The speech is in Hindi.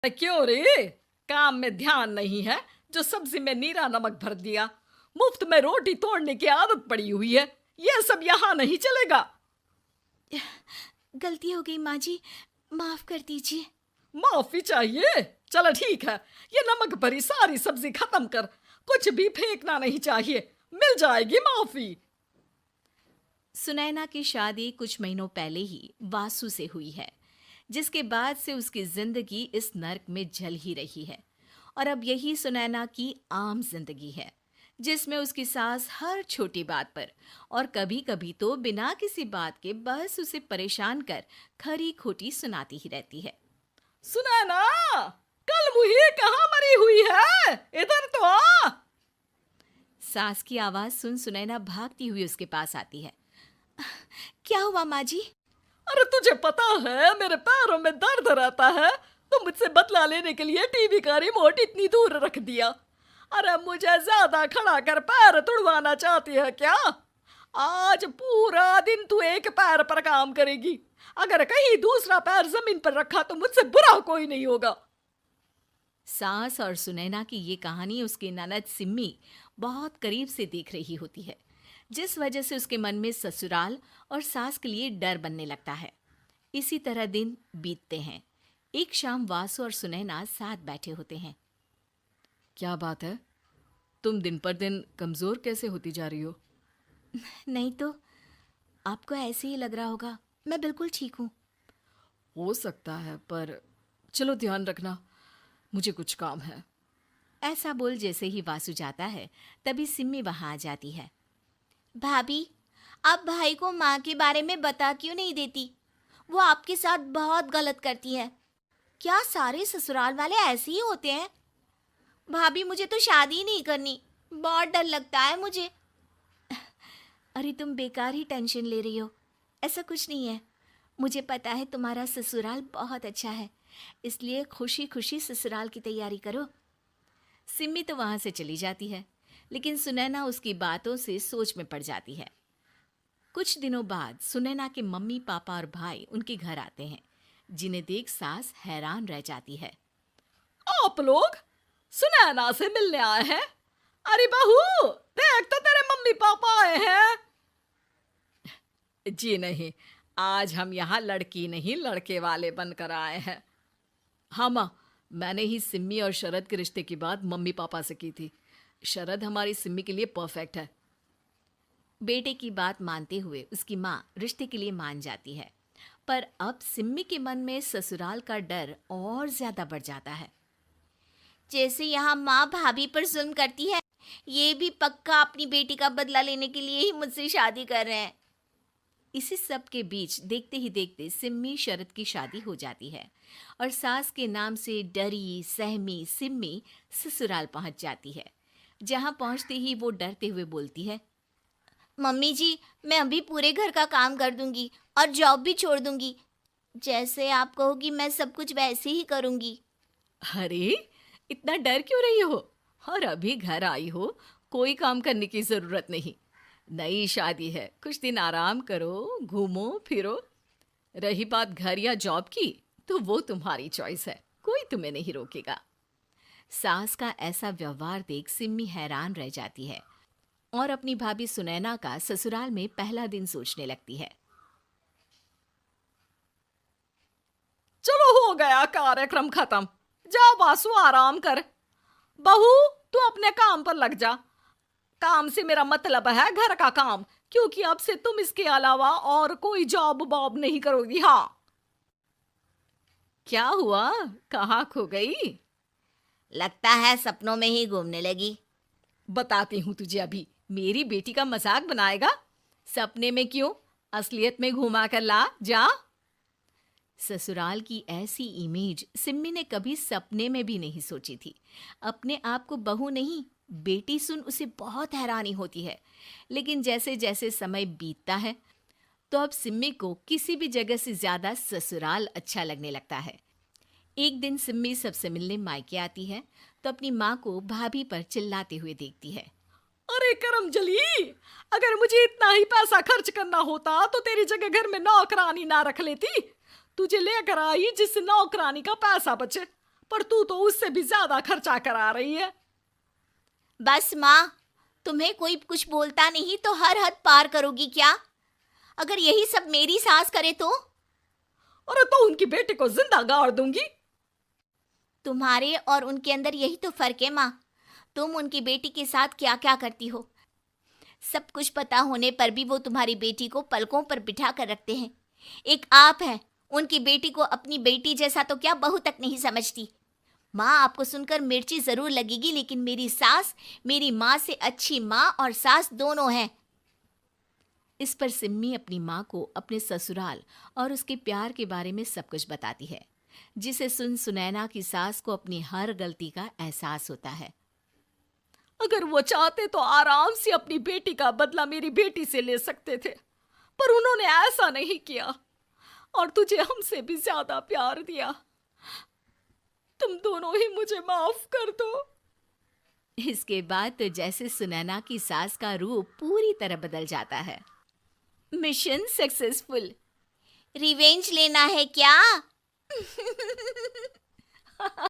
क्यों रे? काम में ध्यान नहीं है जो सब्जी में नीरा नमक भर दिया। मुफ्त में रोटी तोड़ने की आदत पड़ी हुई है। ये सब यहाँ नहीं चलेगा। गलती हो गई माँ जी, माफ कर दीजिए। माफी चाहिए? चलो ठीक है, ये नमक भरी सारी सब्जी खत्म कर। कुछ भी फेंकना नहीं चाहिए, मिल जाएगी माफी। सुनैना की शादी कुछ महीनों पहले ही वासु से हुई है, जिसके बाद से उसकी जिंदगी इस नर्क में जल ही रही है। और अब यही सुनैना की आम जिंदगी है, जिसमें उसकी सास हर छोटी बात पर और कभी कभी तो बिना किसी बात के बस उसे परेशान कर खरी खोटी सुनाती ही रहती है। सुनैना, कल मुही कहाँ मरी हुई है? इधर तो आ। सास की आवाज सुन सुनैना भागती हुई उसके पास आती है। क्या हुआ माँ जी? अरे तुझे पता है मेरे पैरों में दर्द रहता है, तो मुझसे बदला लेने के लिए टीवी का रिमोट इतनी दूर रख दिया। अरे मुझे ज्यादा खड़ा कर पैर तुड़वाना चाहती है क्या? आज पूरा दिन तू एक पैर पर काम करेगी। अगर कहीं दूसरा पैर जमीन पर रखा तो मुझसे बुरा कोई नहीं होगा। सास और सुनैना की ये कहानी उसकी ननद सिम्मी बहुत करीब से देख रही होती है, जिस वजह से उसके मन में ससुराल और सास के लिए डर बनने लगता है। इसी तरह दिन बीतते हैं। एक शाम वासु और सुनैना साथ बैठे होते हैं। क्या बात है? तुम दिन पर दिन कमजोर कैसे होती जा रही हो? नहीं तो, आपको ऐसे ही लग रहा होगा। मैं बिल्कुल ठीक हूँ। हो सकता है, पर चलो ध्यान रखना, मुझे कुछ काम है। ऐसा बोल जैसे ही वासु जाता है, तभी सिम्मी वहां आ जाती है। भाभी, आप भाई को माँ के बारे में बता क्यों नहीं देती? वो आपके साथ बहुत गलत करती है। क्या सारे ससुराल वाले ऐसे ही होते हैं? भाभी, मुझे तो शादी ही नहीं करनी, बहुत डर लगता है मुझे। अरे तुम बेकार ही टेंशन ले रही हो, ऐसा कुछ नहीं है। मुझे पता है तुम्हारा ससुराल बहुत अच्छा है, इसलिए खुशी खुशी ससुराल की तैयारी करो। सिम्मी तो वहां से चली जाती है, लेकिन सुनैना उसकी बातों से सोच में पड़ जाती है। कुछ दिनों बाद सुनैना के मम्मी पापा और भाई उनके घर आते हैं, जिन्हें देख सास हैरान रह जाती है। आप लोग सुनैना से मिलने आए हैं? अरे बहू, देख तो तेरे मम्मी पापा आए हैं। जी नहीं, आज हम यहाँ लड़की नहीं लड़के वाले बनकर आए हैं। हाँ माँ, मैंने ही सिम्मी और शरद के रिश्ते की बात मम्मी पापा से की थी। शरद हमारी सिम्मी के लिए परफेक्ट है। बेटे की बात मानते हुए उसकी माँ रिश्ते के लिए मान जाती है, पर अब सिम्मी के मन में ससुराल का डर और ज्यादा बढ़ जाता है। जैसे यहाँ माँ भाभी पर जुल्म करती है, ये भी पक्का अपनी बेटी का बदला लेने के लिए ही मुझसे शादी कर रहे हैं। इसी सब के बीच देखते ही देखते सिम्मी शरद की शादी हो जाती है और सास के नाम से डरी सहमी सिम्मी ससुराल पहुंच जाती है। जहां पहुंचते ही वो डरते हुए बोलती है, मम्मी जी, मैं अभी पूरे घर का काम कर दूंगी और जॉब भी छोड़ दूंगी। जैसे आप कहोगी मैं सब कुछ वैसे ही करूंगी। अरे, इतना डर क्यों रही हो? और अभी घर आई हो, कोई काम करने की जरूरत नहीं। नई शादी है, कुछ दिन आराम करो, घूमो फिरो। रही बात घर या जॉब की, तो वो तुम्हारी चॉइस है, कोई तुम्हें नहीं रोकेगा। सास का ऐसा व्यवहार देख सिम्मी हैरान रह जाती है और अपनी भाभी सुनैना का ससुराल में पहला दिन सोचने लगती है। चलो हो गया कार्यक्रम खत्म। जा वासु, आराम कर। बहू, तू अपने काम पर लग जा। काम से मेरा मतलब है घर का काम, क्योंकि अब से तुम इसके अलावा और कोई जॉब बॉब नहीं करोगी। हाँ। क्या हुआ? कहाँ खो गई? लगता है सपनों में ही घूमने लगी। बताती हूँ तुझे अभी। मेरी बेटी का मजाक बनाएगा? सपने में क्यों, असलियत में घुमा कर ला। जा। ससुराल की ऐसी इमेज सिम्मी ने कभी सपने में भी नहीं सोची थी। अपने आप को बहू नहीं, बेटी सुन उसे बहुत हैरानी होती है। लेकिन जैसे जैसे समय बीतता है, तो अब सिम्मी को किसी भी जगह से ज्यादा ससुराल अच्छा लगने लगता है। एक दिन सिम्मी सबसे मिलने मायके आती है, तो अपनी माँ को भाभी पर चिल्लाते हुए देखती है। अरे करमजली, अगर मुझे इतना ही पैसा खर्च करना होता तो तेरी जगह घर में नौकरानी ना रख लेती। तुझे लेकर आई जिससे नौकरानी का पैसा बचे। पर तू तो उससे भी ज्यादा खर्चा करा रही है। बस माँ, तुम्हें कोई कुछ बोलता नहीं तो हर हद पार करोगी क्या? अगर यही सब मेरी सास करे तो? और तो उनकी बेटी को जिंदा गाड़ दूंगी। तुम्हारे और उनके अंदर यही तो फर्क है माँ। तुम उनकी बेटी के साथ क्या क्या करती हो, सब कुछ पता होने पर भी वो तुम्हारी बेटी को पलकों पर बिठा कर रखते हैं। एक आप हैं, उनकी बेटी को अपनी बेटी जैसा तो क्या बहू तक नहीं समझती। माँ, आपको सुनकर मिर्ची जरूर लगेगी, लेकिन मेरी सास मेरी माँ से अच्छी माँ और सास दोनों हैं। इस पर सिम्मी अपनी माँ को अपने ससुराल और उसके प्यार के बारे में सब कुछ बताती है, जिसे सुन सुनैना की सास को अपनी हर गलती का एहसास होता है। अगर वो चाहते तो आराम से अपनी बेटी का बदला मेरी बेटी से ले सकते थे, पर उन्होंने ऐसा नहीं किया और तुझे हमसे भी ज्यादा प्यार दिया। तुम दोनों ही मुझे माफ कर दो। इसके बाद तो जैसे सुनैना की सास का रूप पूरी तरह बदल जाता है। Mission successful. रिवेंज लेना है क्या?